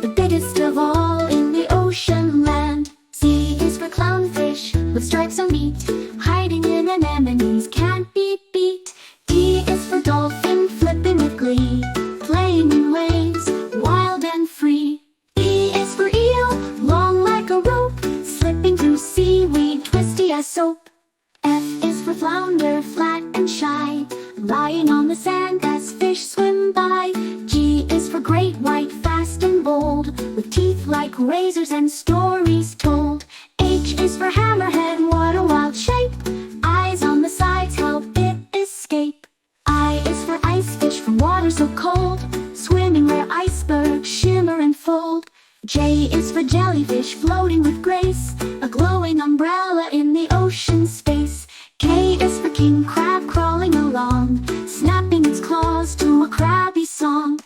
the biggest of all in the ocean land. C is for clownfish, with stripes on meat, hiding in anemones, can't be beat. D is for dolphin, flipping with glee, playing in waves, wild and free. E is for eel, long like a rope, slipping through seaweed, twisty as soap. F is for flounder, flat and shy, lying on the sand as fish swim by. G is for great white, fast and bold, with teeth like razors and stories told. H is for hammerhead, what a wild shape, eyes on the sides help it escape. I is for ice fish from water so cold, swimming where icebergs shimmer and fold. J is for jellyfish, floating with grace, a glowing umbrella in the ocean space. K is for king crab, crawling along, snapping its claws to a crabby song.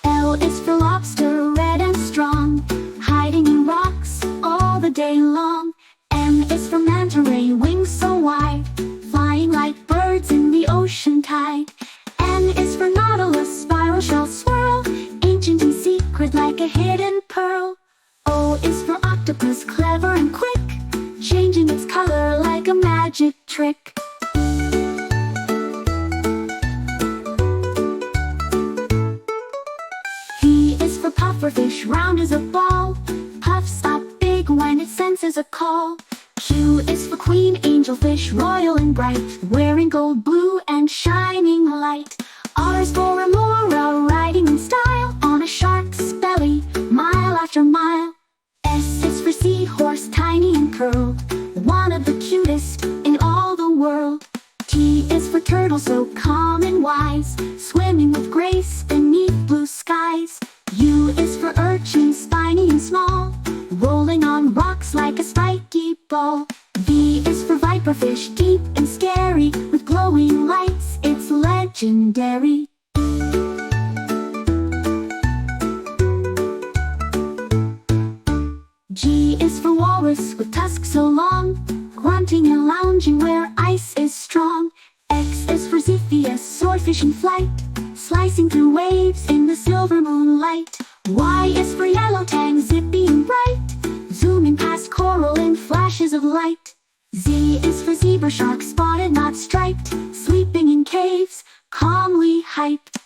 L is for lobster, red and strong, hiding in rocks all the day long. M is for manta ray, wings so wide, flying like birds in the ocean tide. N is for nautilus, spiral shell swirl, ancient and secret like a hidden pearl. O is for octopus, clever and quick, changing its color like a magic trick. P is for pufferfish, round as a ball, puffs up big when it senses a call. Q is for queen angelfish, royal and bright, wearing gold, blue and shining light. R is for remora, riding in style, on a shark's belly, mile after mile. S is for seahorse, tiny and curled, one of the cutest in all the world. T is for turtle, so calm and wise, swimming with grace beneath blue skies. U is for urchin, spiny and small, rolling on rocks like a spiky ball. V is for viperfish, deep and scary, with glowing lights, it's legendary. G is for walrus, with tusks so long, grunting and lounging where ice is strong. X is for Zephyus, swordfish in flight, slicing through waves in the silver moonlight. Y is for yellowtang, zippy and bright, zooming past coral in flashes of light. Z is for zebra shark, spotted not striped, sleeping in caves, calmly hyped.